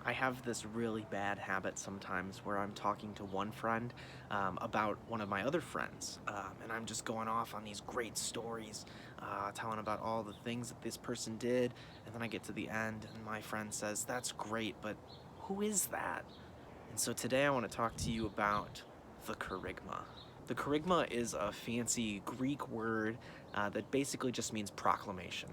I have this really bad habit sometimes where I'm talking to one friend about one of my other friends, and I'm just going off on these great stories, telling about all the things that this person did, and then I get to the end, and my friend says, "That's great, but who is that?" And so today I want to talk to you about the Kerygma. The Kerygma is a fancy Greek word that basically just means proclamation.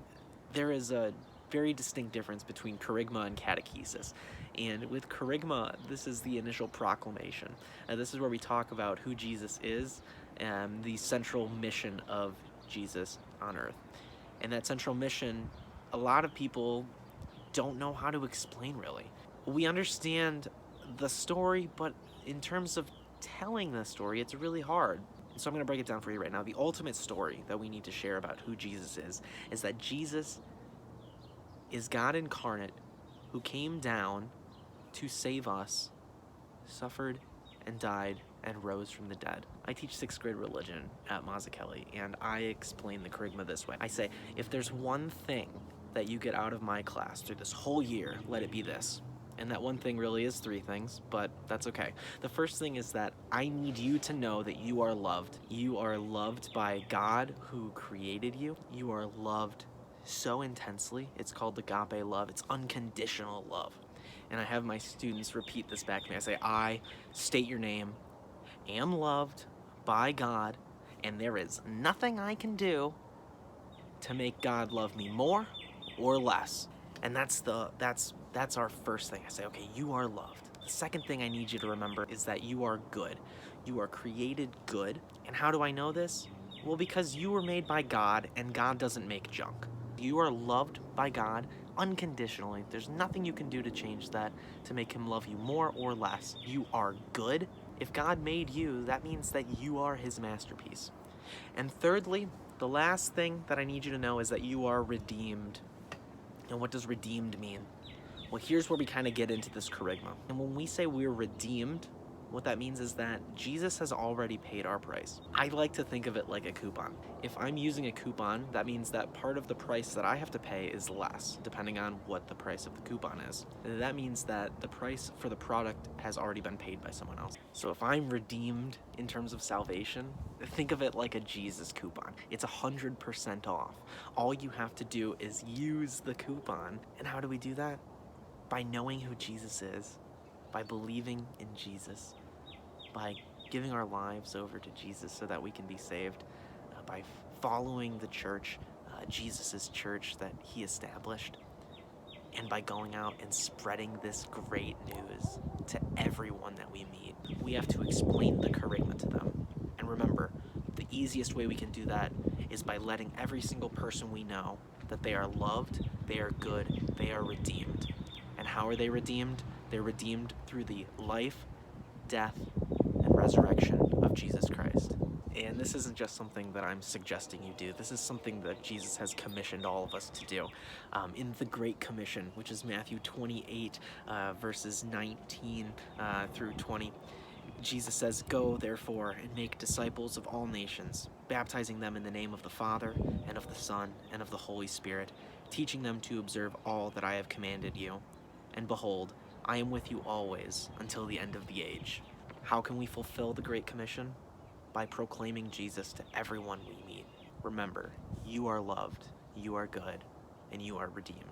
There is a very distinct difference between Kerygma and catechesis. And with Kerygma, this is the initial proclamation. This is where we talk about who Jesus is and the central mission of Jesus on earth. And that central mission, a lot of people don't know how to explain really. We understand the story, but in terms of telling the story, it's really hard. So I'm going to break it down for you right now. The ultimate story that we need to share about who Jesus is that Jesus is God incarnate who came down to save us, suffered and died and rose from the dead. I teach 6th grade religion at Mazzucchelli, and I explain the Kerygma this way. I say, if there's one thing that you get out of my class through this whole year, let it be this. And that one thing really is 3 things, but that's okay. The first thing is that I need you to know that you are loved. You are loved by God who created you. You are loved so intensely. It's called agape love. It's unconditional love. And I have my students repeat this back to me. I say, I state your name, am loved by God, and there is nothing I can do to make God love me more or less. And that's our first thing. I say, okay, you are loved. The second thing I need you to remember is that you are good. You are created good. And how do I know this? Well, because you were made by God, and God doesn't make junk. You are loved by God unconditionally. There's nothing you can do to change that, to make him love you more or less. You are good. If God made you, that means that you are his masterpiece. And thirdly, the last thing that I need you to know is that you are redeemed. And what does redeemed mean? Well, here's where we kind of get into this Kerygma. And when we say we're redeemed, what that means is that Jesus has already paid our price. I like to think of it like a coupon. If I'm using a coupon, that means that part of the price that I have to pay is less, depending on what the price of the coupon is. That means that the price for the product has already been paid by someone else. So if I'm redeemed in terms of salvation, think of it like a Jesus coupon. It's 100% off. All you have to do is use the coupon. And how do we do that? By knowing who Jesus is, by believing in Jesus, by giving our lives over to Jesus so that we can be saved, by following the church, Jesus' church that he established, and by going out and spreading this great news to everyone that we meet. We have to explain the Kerygma to them. And remember, the easiest way we can do that is by letting every single person we know that they are loved, they are good, they are redeemed. And how are they redeemed? They're redeemed through the life, death, and resurrection of Jesus Christ. And this isn't just something that I'm suggesting you do. This is something that Jesus has commissioned all of us to do. In the Great Commission, which is Matthew 28, verses 19 through 20, Jesus says, "Go, therefore, and make disciples of all nations, baptizing them in the name of the Father, and of the Son, and of the Holy Spirit, teaching them to observe all that I have commanded you. And behold, I am with you always until the end of the age." How can we fulfill the Great Commission? By proclaiming Jesus to everyone we meet. Remember, you are loved, you are good, and you are redeemed.